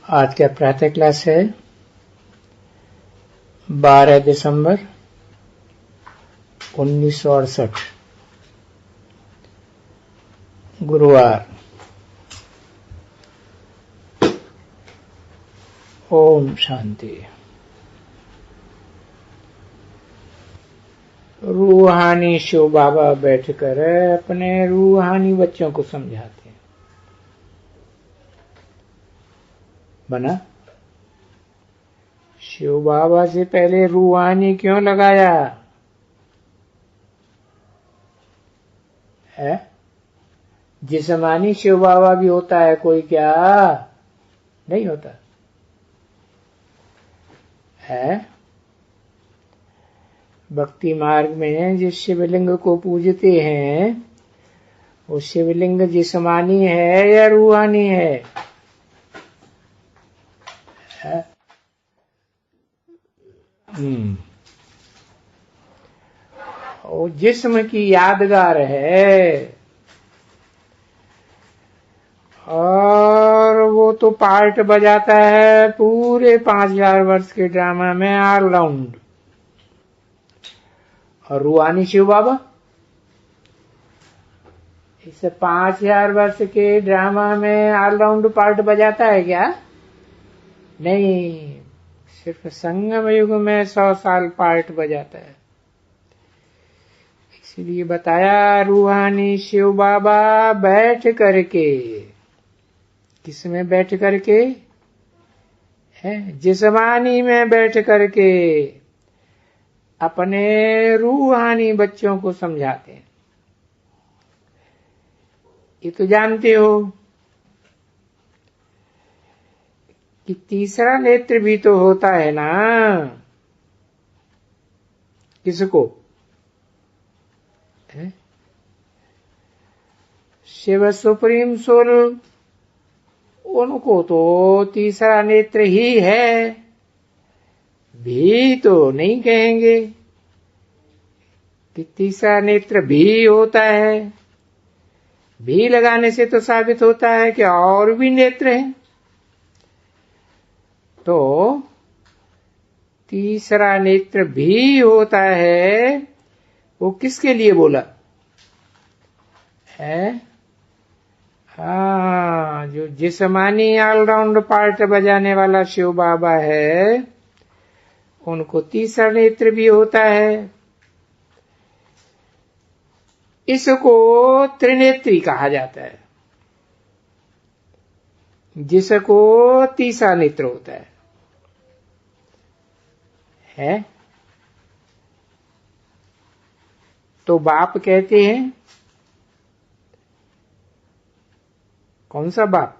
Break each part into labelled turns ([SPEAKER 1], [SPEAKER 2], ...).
[SPEAKER 1] आज का प्रातः क्लास है 12 दिसंबर 1968 गुरुवार। ओम शांति। रूहानी शिव बाबा बैठकर अपने रूहानी बच्चों को समझाते हैं। बना शिव बाबा से पहले रूहानी क्यों लगाया है? जिस्मानी शिव बाबा भी होता है कोई, क्या नहीं होता है? भक्ति मार्ग में जिस शिवलिंग को पूजते हैं वो शिवलिंग जिस्मानी है या रूहानी है? वो जिस्म की यादगार है और वो तो पार्ट बजाता है पूरे 5000 वर्ष के ड्रामा में ऑलराउंड। और रूहानी शिव बाबा इस 5000 वर्ष के ड्रामा में ऑलराउंड पार्ट बजाता है क्या? नहीं, सिर्फ संगम युग में 100 साल पार्ट बजाता है। इसलिए बताया रूहानी शिव बाबा बैठ करके, किसमें बैठ करके है? जिस्मानी में बैठ करके अपने रूहानी बच्चों को समझाते हैं। ये तो जानते हो कि तीसरा नेत्र भी तो होता है ना। किसको? शिव सुप्रीम सोल, उनको तो तीसरा नेत्र ही है, भी तो नहीं कहेंगे कि तीसरा नेत्र भी होता है। भी लगाने से तो साबित होता है कि और भी नेत्र हैं। तो तीसरा नेत्र भी होता है, वो किसके लिए बोला है? हाँ, जो जिस्मानी ऑलराउंड पार्ट बजाने वाला शिव बाबा है उनको तीसरा नेत्र भी होता है। इसको त्रिनेत्री कहा जाता है, जिसको तीसरा नेत्र होता है? तो बाप कहते हैं, कौन सा बाप?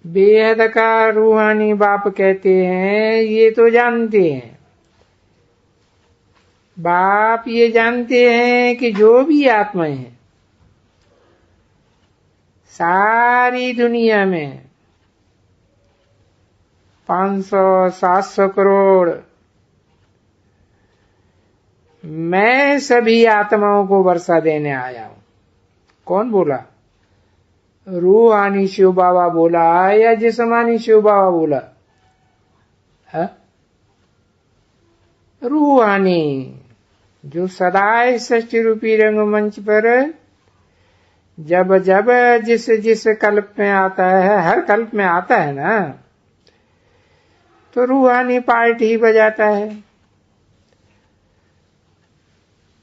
[SPEAKER 1] बेहद का रूहानी बाप कहते हैं, ये तो जानते हैं। बाप ये जानते हैं कि जो भी आत्माएं हैं सारी दुनिया में 500-700 करोड़, मैं सभी आत्माओं को वर्षा देने आया हूं। कौन बोला? रूहानी शिव बाबा बोला या जिस्मानी शिव बाबा बोला है? रूहानी, जो सदा सृष्टि रूपी रंगमंच पर जब जब जिस कल्प में आता है, हर कल्प में आता है ना, तो रूहानी पार्ट ही बजाता है।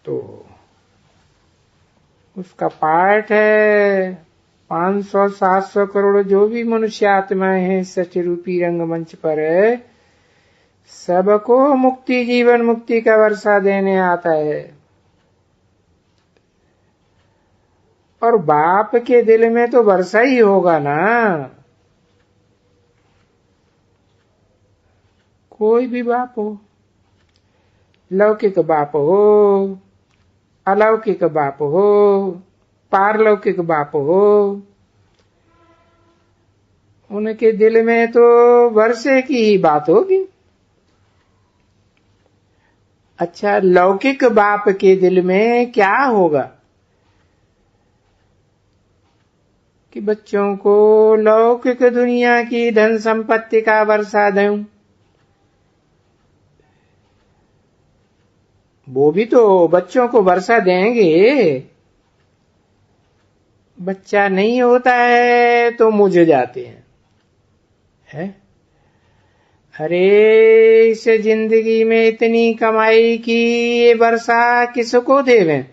[SPEAKER 1] तो उसका पार्ट है 500-700 करोड़ जो भी मनुष्य आत्माएं हैं सृष्टि रूपी रंगमंच पर, सबको मुक्ति, जीवन मुक्ति का वर्षा देने आता है। और बाप के दिल में तो वर्षा ही होगा ना। कोई भी बाप हो, लौकिक बाप हो, अलौकिक बाप हो, पारलौकिक बाप हो, उनके दिल में तो वर्षे की ही बात होगी। अच्छा, लौकिक बाप के दिल में क्या होगा कि बच्चों को लौकिक दुनिया की धन संपत्ति का वर्षा दूं। वो भी तो बच्चों को वर्षा देंगे। बच्चा नहीं होता है तो मुझ जाते हैं। अरे इस जिंदगी में इतनी कमाई की ये वर्षा किसको देवें?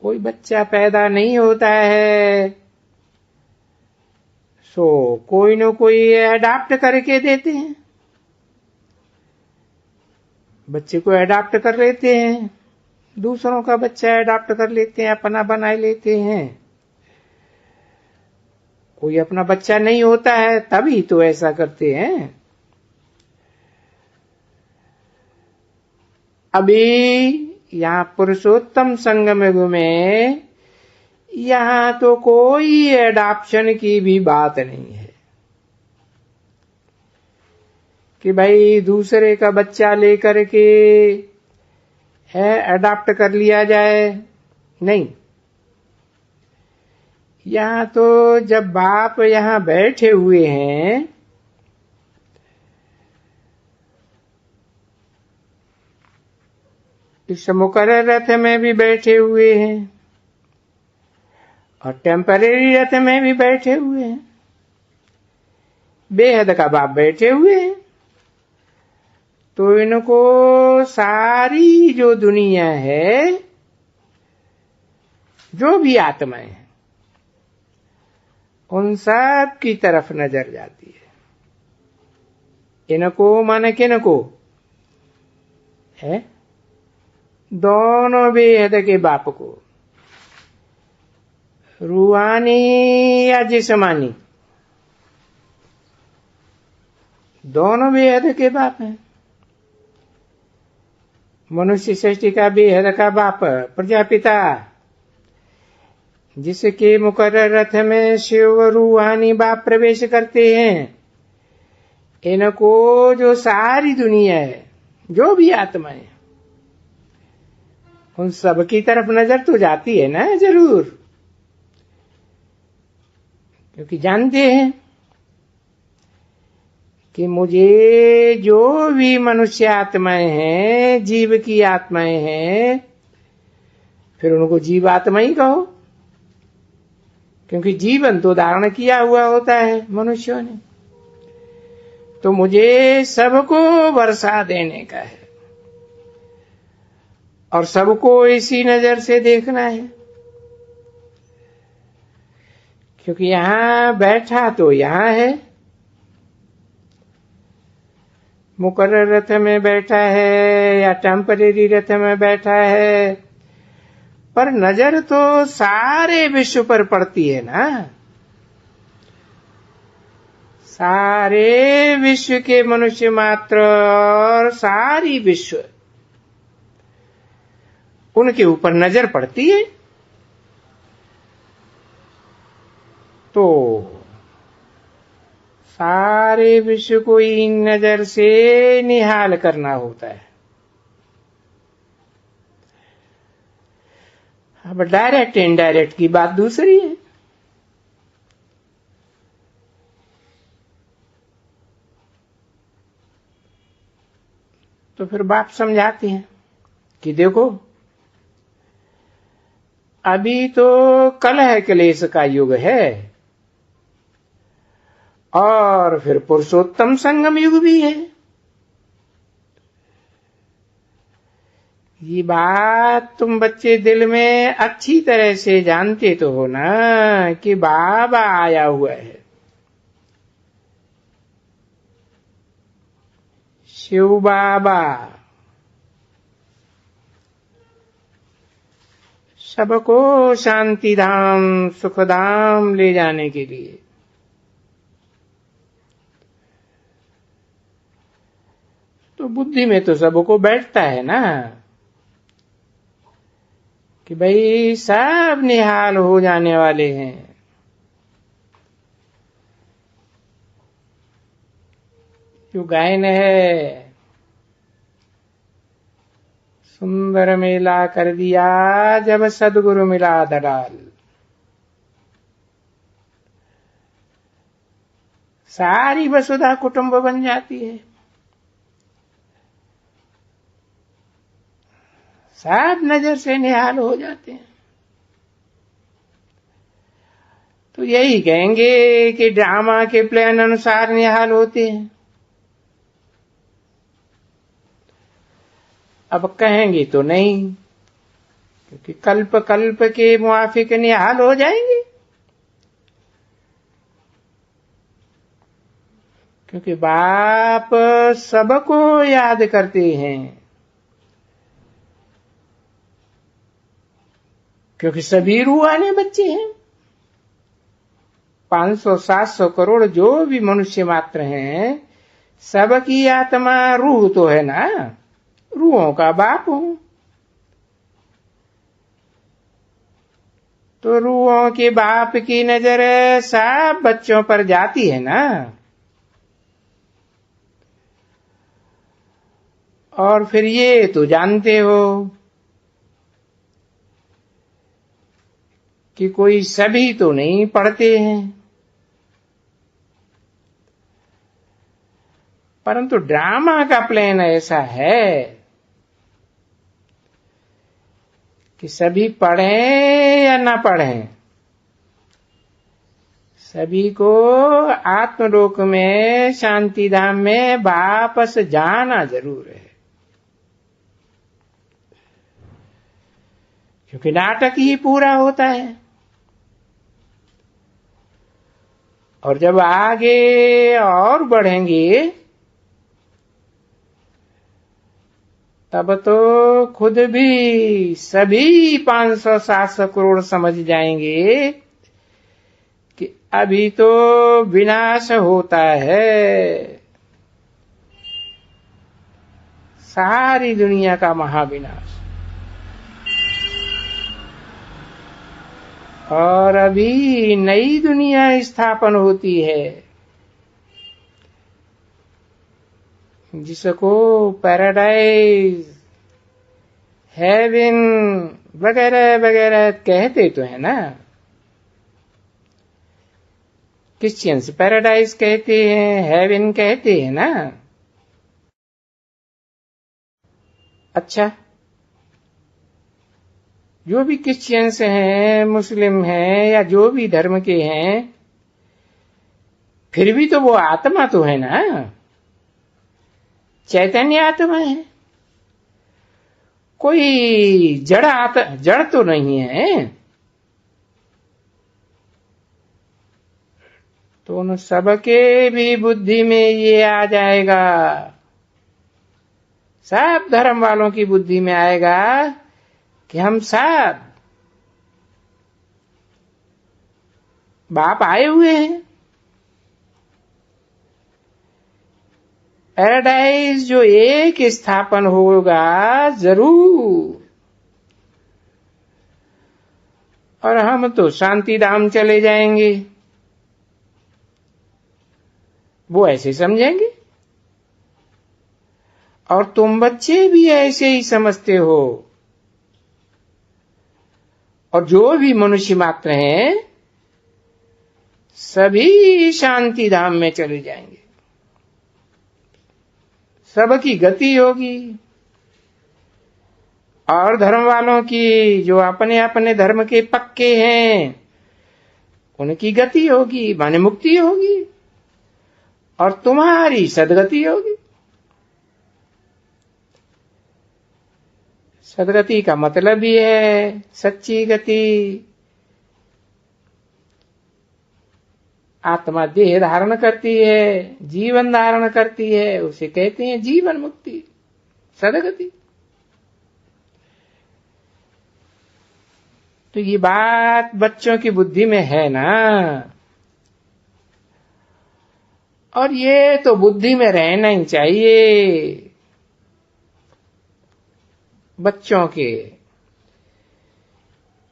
[SPEAKER 1] कोई बच्चा पैदा नहीं होता है सो कोई न कोई अडॉप्ट करके देते हैं, बच्चे को अडॉप्ट कर लेते हैं, दूसरों का बच्चा अडॉप्ट कर लेते हैं, अपना बना लेते हैं। कोई अपना बच्चा नहीं होता है तभी तो ऐसा करते हैं। अभी यहाँ पुरुषोत्तम संगम युग में यहाँ तो कोई एडॉप्शन की भी बात नहीं है कि भाई दूसरे का बच्चा लेकर के है अडॉप्ट कर लिया जाए। नहीं, यहाँ तो जब बाप यहाँ बैठे हुए हैं इस मुकर्रर रथ में भी बैठे हुए हैं और टेम्परेरी रथ में भी बैठे हुए हैं, बेहद का बाप बैठे हुए हैं। तो इनको सारी जो दुनिया है, जो भी आत्माएं हैं, उन सब की तरफ नजर जाती है। इनको माने किनको है? दोनों बेहद के बाप को, रूहानी या जिस्मानी, दोनों बेहद के बाप हैं। मनुष्य सृष्टि का बेहद का बाप प्रजापिता, जिसके मुकर्रर रथ में शिव रूहानी बाप प्रवेश करते हैं। इनको जो सारी दुनिया है, जो भी आत्माएं, उन सब की तरफ नजर तो जाती है ना जरूर, क्योंकि जानते हैं कि मुझे जो भी मनुष्य आत्माएं हैं, जीव की आत्माएं हैं, फिर उनको जीव आत्मा ही कहो, क्योंकि जीवन तो धारण किया हुआ होता है मनुष्यों ने। तो मुझे सबको वर्षा देने का है और सबको इसी नजर से देखना है, क्योंकि यहां बैठा तो यहां है, मुकर्रर रथ में बैठा है या टेम्परेरी रथ में बैठा है, पर नजर तो सारे विश्व पर पड़ती है ना। सारे विश्व के मनुष्य मात्र और सारी विश्व, उनके ऊपर नजर पड़ती है। तो सारे विश्व को इन नजर से निहाल करना होता है। अब डायरेक्ट इनडायरेक्ट की बात दूसरी है। तो फिर बाप समझाते हैं कि देखो, अभी तो कलह क्लेश का युग है और फिर पुरुषोत्तम संगम युग भी है। ये बात तुम बच्चे दिल में अच्छी तरह से जानते तो हो ना कि बाबा आया हुआ है, शिव बाबा सबको शांति धाम सुख धाम ले जाने के लिए। तो बुद्धि में तो सबको बैठता है ना कि भाई सब निहाल हो जाने वाले हैं। जो गायन है सुंदर मेला कर दिया जब सदगुरु मिला दलाल। सारी वसुधा कुटुंब बन जाती है, सब नजर से निहाल हो जाते हैं। तो यही कहेंगे कि ड्रामा के प्लान अनुसार निहाल होते हैं। अब कहेंगे तो नहीं, क्योंकि कल्प कल्प के मुआफिक निहाल हो जाएंगे, क्योंकि बाप सबको याद करते हैं, क्योंकि सभी रूहानी बच्चे हैं। 500-700 करोड़ जो भी मनुष्य मात्र हैं, सबकी आत्मा रूह तो है ना, रूहों का बाप हूं। तो रूहों के बाप की नजर सब बच्चों पर जाती है ना। और फिर ये तो जानते हो कि कोई सभी तो नहीं पढ़ते हैं, परंतु ड्रामा का प्लान ऐसा है कि सभी पढ़ें या ना पढ़ें, सभी को आत्मलोक में शांति धाम में वापस जाना जरूर है, क्योंकि नाटक ही पूरा होता है। और जब आगे और बढ़ेंगे तब तो खुद भी सभी 500-700 करोड़ समझ जाएंगे कि अभी तो विनाश होता है, सारी दुनिया का महाविनाश। और अभी नई दुनिया स्थापन होती है, जिसको पैराडाइज, हेवन वगैरह वगैरह कहते तो है ना। क्रिश्चियंस पैराडाइज कहते हैं, हेवन कहते हैं ना। अच्छा, जो भी क्रिश्चियंस हैं, मुस्लिम हैं, या जो भी धर्म के हैं, फिर भी तो वो आत्मा तो है ना, चैतन्य आत्मा है, कोई जड़ तो नहीं है। तो उन सबके भी बुद्धि में ये आ जाएगा, सब धर्म वालों की बुद्धि में आएगा कि हम सब बाप आए हुए हैं। पैराडाइज जो एक स्थापन होगा जरूर, और हम तो शांति धाम चले जाएंगे, वो ऐसे समझेंगे। और तुम बच्चे भी ऐसे ही समझते हो, और जो भी मनुष्य मात्र हैं सभी शांति धाम में चले जाएंगे, सबकी गति होगी। और धर्म वालों की, जो अपने अपने धर्म के पक्के हैं, उनकी गति होगी, माने मुक्ति होगी, और तुम्हारी सदगति होगी। सदगति का मतलब ही है सच्ची गति। आत्मा देह धारण करती है, जीवन धारण करती है, उसे कहते हैं जीवन मुक्ति, सदगति। तो ये बात बच्चों की बुद्धि में है ना, और ये तो बुद्धि में रहना ही चाहिए बच्चों के,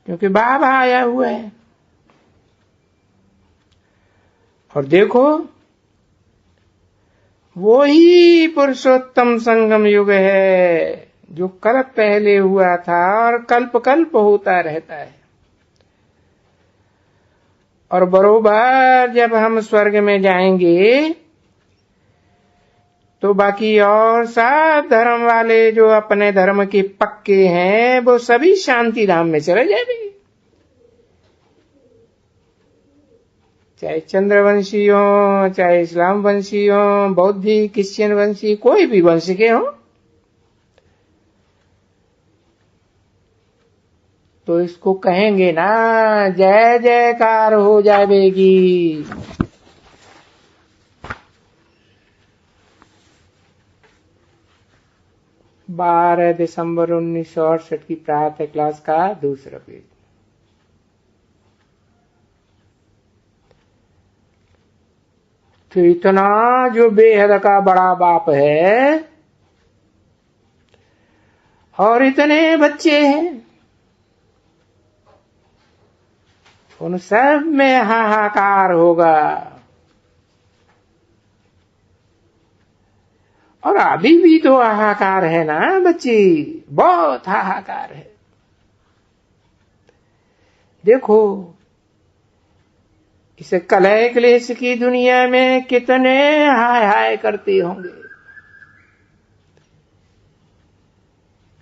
[SPEAKER 1] क्योंकि बाबा आया हुआ है। और देखो, वो ही पुरुषोत्तम संगम युग है, जो कल्प पहले हुआ था और कल्प कल्प होता रहता है। और बरोबर जब हम स्वर्ग में जाएंगे तो बाकी और सब धर्म वाले जो अपने धर्म के पक्के हैं वो सभी शांति धाम में चले जाएंगे। चाहे चंद्रवंशी हो, चाहे इस्लाम वंशी हो, बौद्धी, क्रिश्चियन वंशी, कोई भी वंश के हो, तो इसको कहेंगे ना जय जयकार हो जाएगी। 12 दिसंबर 1968 की प्रातः क्लास का दूसरा पेज। तो इतना जो बेहद का बड़ा बाप है और इतने बच्चे हैं, उन सब में हाहाकार होगा। और अभी भी तो हाहाकार है ना बच्ची, बहुत हाहाकार है। देखो इस कलह क्लेश की दुनिया में कितने हाय हाय करते होंगे।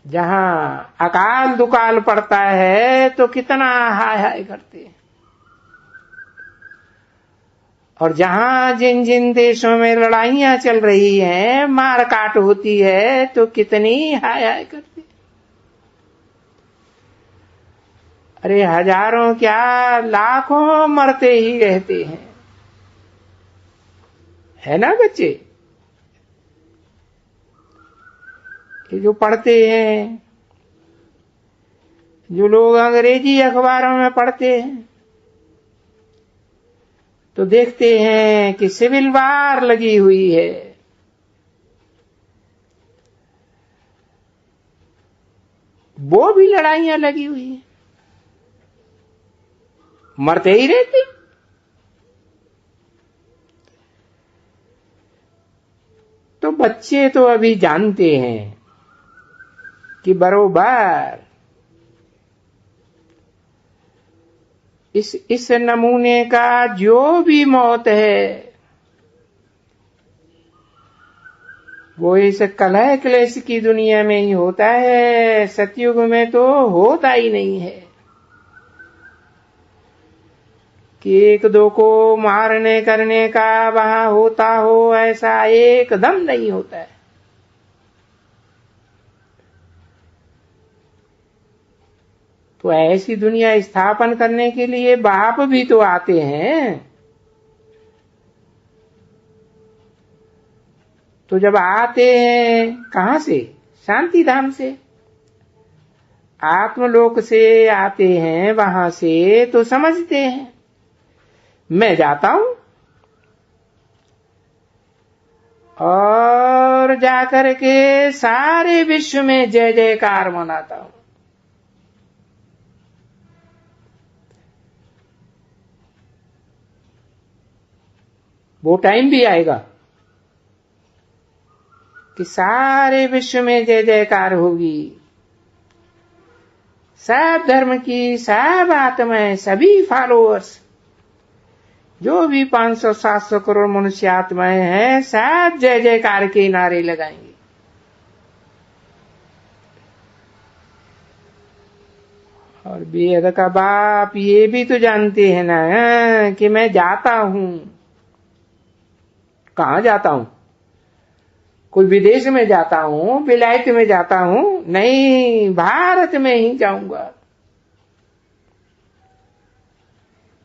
[SPEAKER 1] जहां अकाल दुकाल पड़ता है तो कितना हाय हाय करते हैं, और जहां जिन जिन देशों में लड़ाइयां चल रही हैं, मार काट होती है, तो कितनी हाय हाय करते। अरे हजारों क्या लाखों मरते ही रहते हैं, है ना बच्चे। ये जो पढ़ते हैं, जो लोग अंग्रेजी अखबारों में पढ़ते हैं, तो देखते हैं कि सिविल वार लगी हुई है। वो भी लड़ाइयां लगी हुई है, मरते ही रहते। तो बच्चे तो अभी जानते हैं कि बरोबर इस नमूने का जो भी मौत है वो इस कलह क्लेश की दुनिया में ही होता है, सतयुग में तो होता ही नहीं है कि एक दो को मारने करने का वहां होता हो, ऐसा एकदम नहीं होता है। तो ऐसी दुनिया स्थापन करने के लिए बाप भी तो आते हैं। तो जब आते हैं कहां से? शांति धाम से, आत्मलोक से आते हैं, वहां से तो समझते हैं मैं जाता हूं और जाकर के सारे विश्व में जय जयकार मनाता हूं। वो टाइम भी आएगा कि सारे विश्व में जय जयकार होगी। सब धर्म की, सब आत्माएं, सभी फॉलोअर्स, जो भी 500-700 करोड़ मनुष्य आत्माएं हैं, सब जय जयकार के नारे लगाएंगे। और बेहद का बाप ये भी तो जानते हैं ना कि मैं जाता हूं। कहां जाता हूं? कोई विदेश में जाता हूं, विलायत में जाता हूं? नहीं, भारत में ही जाऊंगा।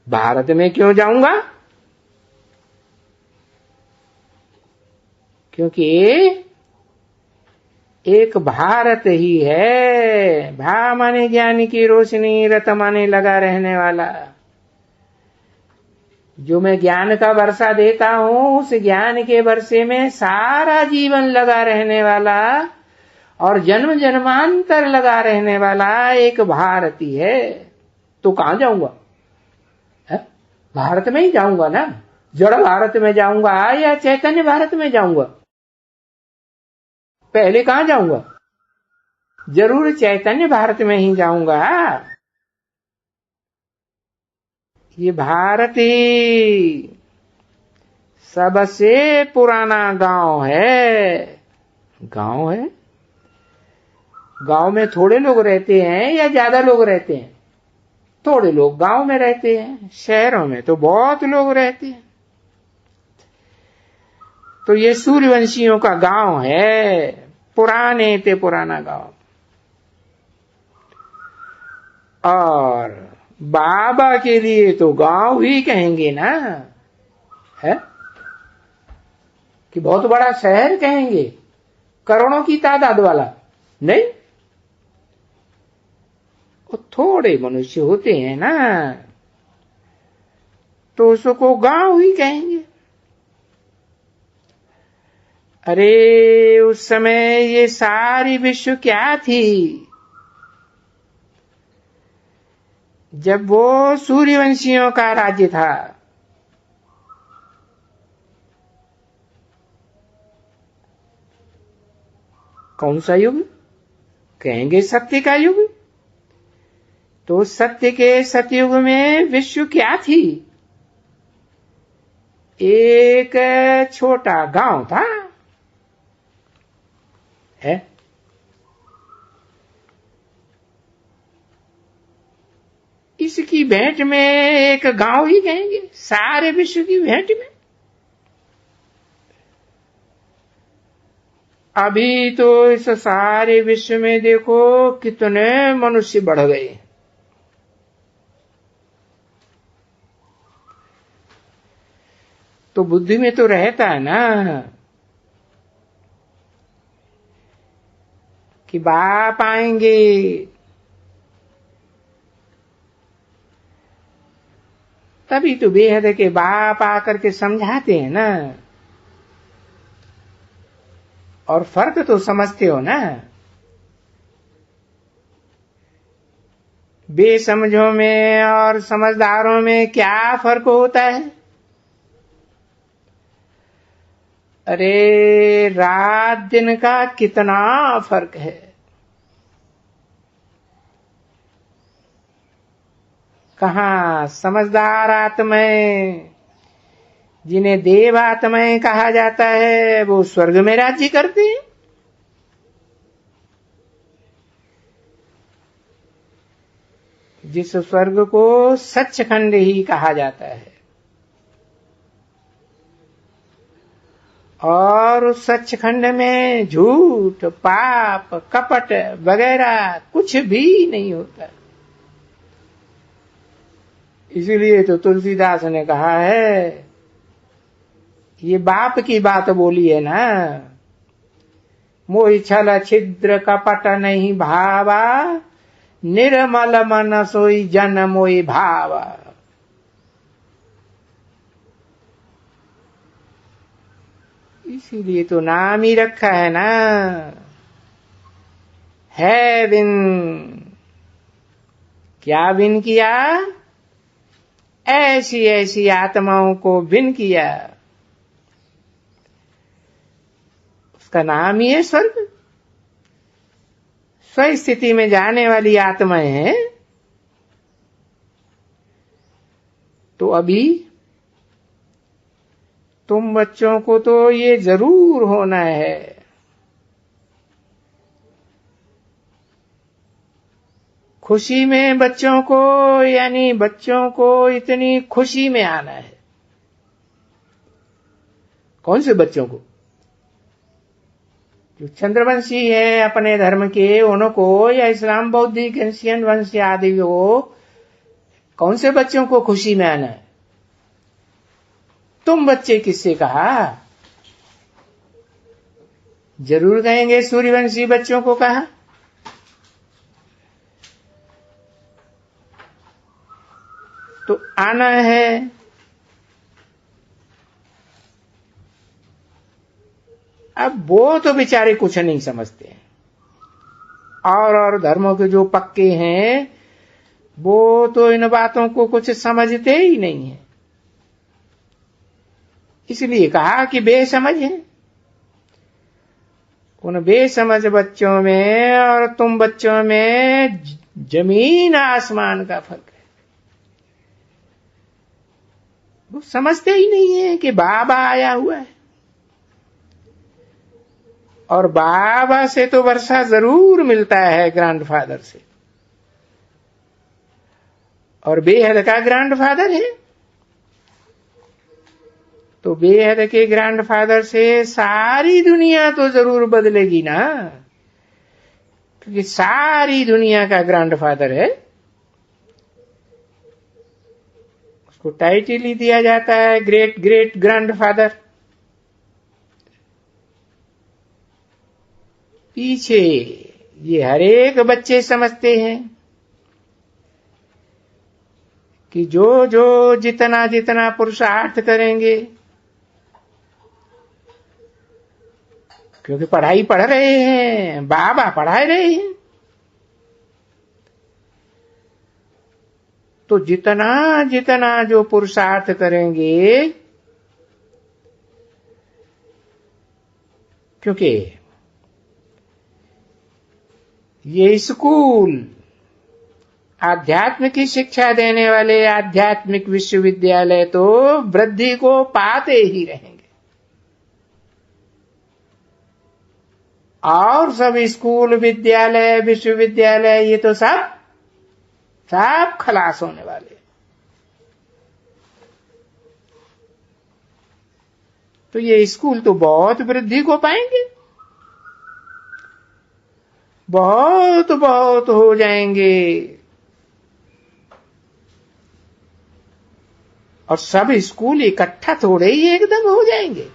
[SPEAKER 1] भारत में क्यों जाऊंगा? क्योंकि एक भारत ही है। भा माने ज्ञान की रोशनी, रत माने लगा रहने वाला। जो मैं ज्ञान का वर्षा देता हूं, उस ज्ञान के वर्षे में सारा जीवन लगा रहने वाला और जन्म जन्मांतर लगा रहने वाला एक भारती है। तो कहां जाऊंगा? भारत में ही जाऊंगा ना। जड़ भारत में जाऊंगा या चैतन्य भारत में जाऊंगा? पहले कहां जाऊंगा? जरूर चैतन्य भारत में ही जाऊंगा। ये भारत ही सबसे पुराना गांव है। गांव है, गांव में थोड़े लोग रहते हैं या ज्यादा लोग रहते हैं? थोड़े लोग गांव में रहते हैं, शहरों में तो बहुत लोग रहते हैं। तो ये सूर्यवंशियों का गांव है, पुराने ते पुराना गांव। और बाबा के लिए तो गांव ही कहेंगे ना, है कि बहुत बड़ा शहर कहेंगे, करोड़ों की तादाद वाला नहीं। वो थोड़े मनुष्य होते हैं ना, तो उसको गांव ही कहेंगे। अरे उस समय ये सारी विश्व क्या थी? जब वो सूर्यवंशियों का राज्य था। कौन सा युग? कहेंगे सत्य का युग। तो सत्य के सतयुग में विश्व क्या थी? एक छोटा गांव था, है। इसकी भेंट में एक गांव ही कहेंगे, सारे विश्व की भेंट में। अभी तो इस सारे विश्व में देखो कितने मनुष्य बढ़ गए। तो बुद्धि में तो रहता है ना कि बाप आएंगे, तभी तो बेहद के बाप आकर के समझाते हैं ना। और फर्क तो समझते हो ना। बेसमझों में और समझदारों में क्या फर्क होता है? अरे रात दिन का कितना फर्क है। कहाँ समझदार आत्माएं, जिन्हें देव आत्माएं कहा जाता है, वो स्वर्ग में राज्य करते हैं। जिस स्वर्ग को सचखंड ही कहा जाता है। और उस सचखंड में झूठ, पाप, कपट वगैरह कुछ भी नहीं होता। इसीलिए तो तुलसीदास ने कहा है, ये बाप की बात बोली है ना, मोहि छल छिद्र कपट नहीं भावा, निर्मल मन सोई जन मोहि भावा। इसीलिए तो नाम ही रखा है ना, है विन। क्या विन किया? ऐसी ऐसी आत्माओं को विन किया। उसका नाम ही है स्वर्ग। स्वस्थिति में जाने वाली आत्माएं हैं। तो अभी तुम बच्चों को तो ये जरूर होना है। खुशी में बच्चों को, यानी बच्चों को इतनी खुशी में आना है। कौन से बच्चों को? जो चंद्रवंशी है अपने धर्म के, उनको, या इस्लाम, बौद्धिक, एशियन वंश आदि को, कौन से बच्चों को खुशी में आना है? तुम बच्चे किससे कहा? जरूर कहेंगे सूर्यवंशी बच्चों को कहा। तो आना है। अब वो तो बेचारे कुछ नहीं समझते। और धर्मों के जो पक्के हैं, वो तो इन बातों को कुछ समझते ही नहीं है। इसलिए कहा कि बेसमझ है। उन बेसमझ बच्चों में और तुम बच्चों में जमीन आसमान का फर्क है। वो समझते ही नहीं है कि बाबा आया हुआ है, और बाबा से तो वर्षा जरूर मिलता है ग्रैंडफादर से, और बेहद का ग्रैंडफादर है। तो बेहद के ग्रैंडफादर से सारी दुनिया तो जरूर बदलेगी ना, क्योंकि सारी दुनिया का ग्रैंडफादर है। उसको टाइटल ही दिया जाता है ग्रेट ग्रेट ग्रैंडफादर। पीछे ये हर एक बच्चे समझते हैं कि जो जो जितना जितना पुरुषार्थ करेंगे, क्योंकि पढ़ाई पढ़ रहे हैं, बाबा पढ़ा रहे हैं, तो जितना जितना जो पुरुषार्थ करेंगे, क्योंकि ये स्कूल आध्यात्म की शिक्षा देने वाले आध्यात्मिक विश्वविद्यालय तो वृद्धि को पाते ही रहेंगे, और सब स्कूल विद्यालय विश्वविद्यालय ये तो सब खलास होने वाले। तो ये स्कूल तो बहुत वृद्धि को पाएंगे, बहुत बहुत हो जाएंगे, और सब स्कूल इकट्ठा थोड़े ही एकदम हो जाएंगे।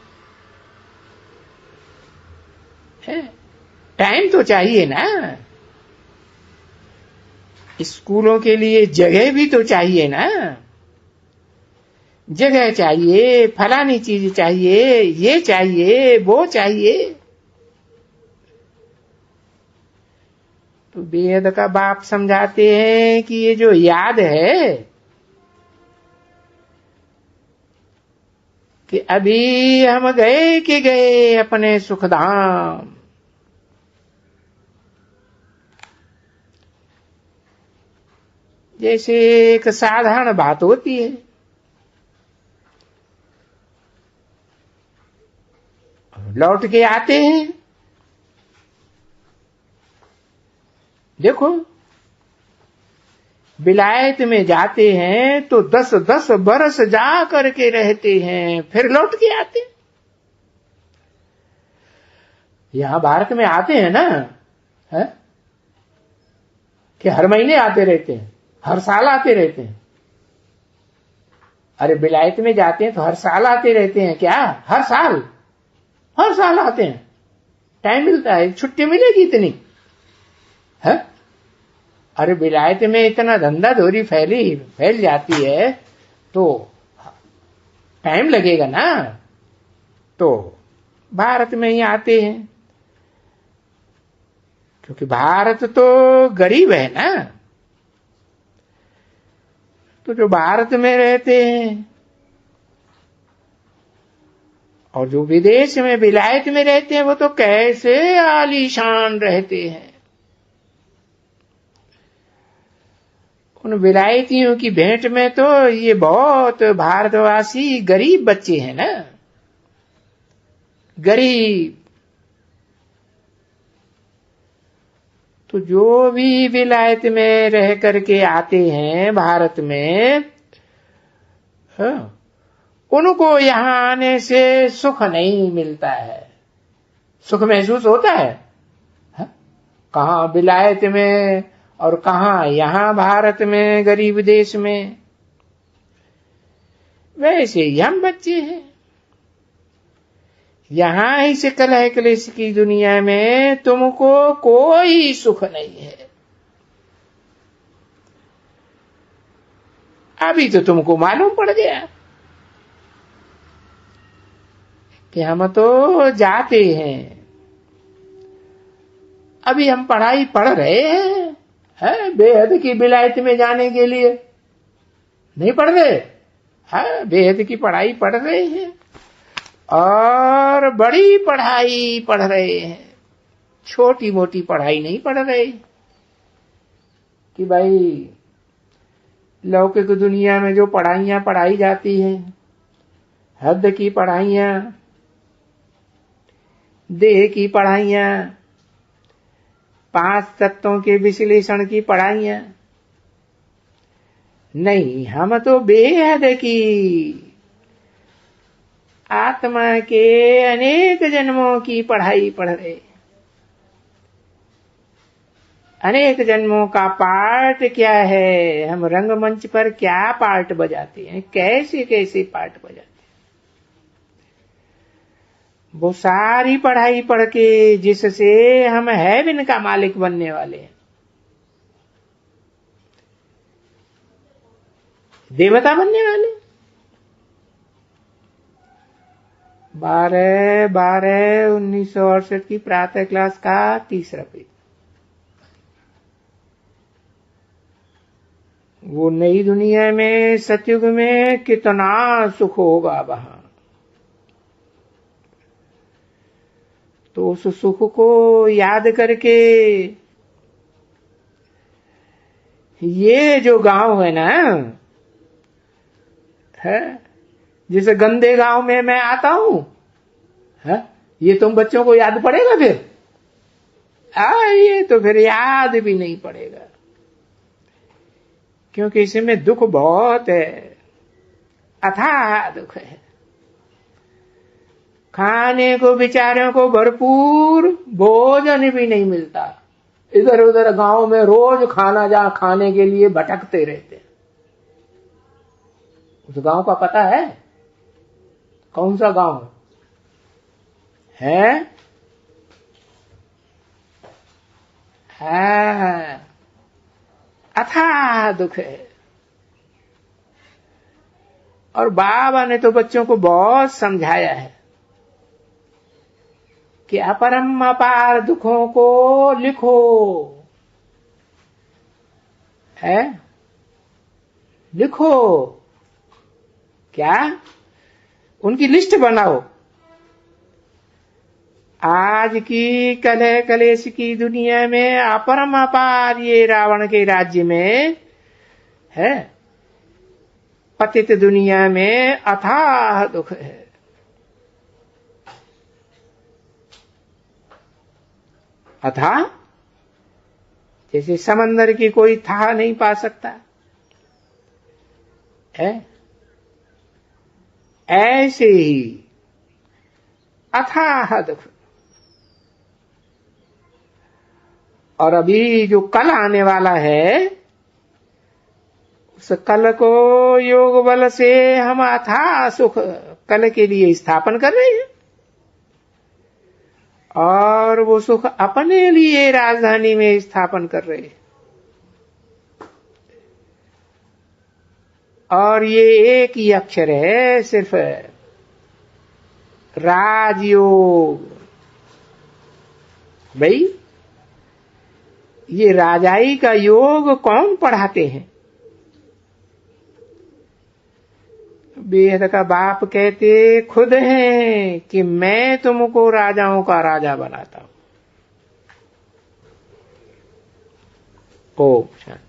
[SPEAKER 1] टाइम तो चाहिए ना, स्कूलों के लिए जगह भी तो चाहिए ना, जगह चाहिए, फलानी चीज चाहिए, ये चाहिए, वो चाहिए। तो बेहद का बाप समझाते हैं कि ये जो याद है कि अभी हम गए कि गए अपने सुखधाम, जैसे एक साधारण बात होती है, लौट के आते हैं। देखो विलायत में जाते हैं तो 10-10 बरस जा करके रहते हैं, फिर लौट के आते हैं। यहां भारत में आते हैं ना, है कि हर महीने आते रहते हैं, हर साल आते रहते हैं। अरे विलायत में जाते हैं तो हर साल आते रहते हैं क्या? हर साल आते हैं। टाइम मिलता है, छुट्टी मिलेगी इतनी है? अरे विलायत में इतना धंधा धोरी फैल जाती है तो टाइम लगेगा ना। तो भारत में ही आते हैं, क्योंकि भारत तो गरीब है ना। तो जो भारत में रहते हैं और जो विदेश में विलायत में रहते हैं वो तो कैसे आलीशान रहते हैं। उन विलायतियों की भेंट में तो ये बहुत भारतवासी गरीब बच्चे हैं ना, गरीब। तो जो भी विलायत में रह करके आते हैं भारत में, उनको यहां आने से सुख नहीं मिलता है। सुख महसूस होता है कहां विलायत में और कहां यहां भारत में गरीब देश में। वैसे ही हम बच्चे हैं, यहां इस कलह क्लेश की दुनिया में तुमको कोई सुख नहीं है। अभी तो तुमको मालूम पड़ गया कि हम तो जाते हैं, अभी हम पढ़ाई पढ़ रहे हैं, बेहद की विलायत में जाने के लिए नहीं पढ़ रहे, बेहद की पढ़ाई पढ़ रहे हैं और बड़ी पढ़ाई पढ़ रहे हैं। छोटी मोटी पढ़ाई नहीं पढ़ रहे कि भाई लौकिक दुनिया में जो पढ़ाइयां पढ़ाई जाती हैं, हद की पढ़ाइयां, देह की पढ़ाइयां, 5 तत्वों के विश्लेषण की पढ़ाइयां नहीं, हम तो बेहद की आत्मा के अनेक जन्मों की पढ़ाई पढ़ रहे। अनेक जन्मों का पार्ट क्या है, हम रंगमंच पर क्या पार्ट बजाते हैं, कैसे कैसे पार्ट बजाते हैं, वो सारी पढ़ाई पढ़ के जिससे हम हेवन का मालिक बनने वाले हैं, देवता बनने वाले। 12/12/1968 की प्रातः क्लास का 3रा पेज। वो नई दुनिया में, सतयुग में कितना सुख होगा वहां, तो उस सुख को याद करके ये जो गांव है ना, है जिस गंदे गांव में मैं आता हूं, है ये तुम बच्चों को याद पड़ेगा फिर? ये तो फिर याद भी नहीं पड़ेगा, क्योंकि इसमें दुख बहुत है, अथाह दुख है। खाने को बेचारों को भरपूर भोजन भी नहीं मिलता, इधर उधर गांव में रोज खाना जहां खाने के लिए भटकते रहते हैं। उस गांव का पता है? कौन सा गांव है? हाँ, अथाह दुख है। और बाबा ने तो बच्चों को बहुत समझाया है कि अपरम अपार दुखों को लिखो, है लिखो, क्या उनकी लिस्ट बनाओ। आज की कलह कलेश की दुनिया में अपरम अपार ये रावण के राज्य में है, पतित दुनिया में अथाह दुख है। अथाह जैसे समंदर की कोई था नहीं पा सकता है, ऐसे ही अथाह दुख। और अभी जो कल आने वाला है, उस कल को योग बल से हम अथाह सुख कल के लिए स्थापन कर रहे हैं, और वो सुख अपने लिए राजधानी में स्थापन कर रहे हैं। और ये एक ही अक्षर है सिर्फ, राजयोग। भाई ये राजाई का योग कौन पढ़ाते हैं? वेद का बाप कहते खुद हैं कि मैं तुमको राजाओं का राजा बनाता हूं। ओम शांति।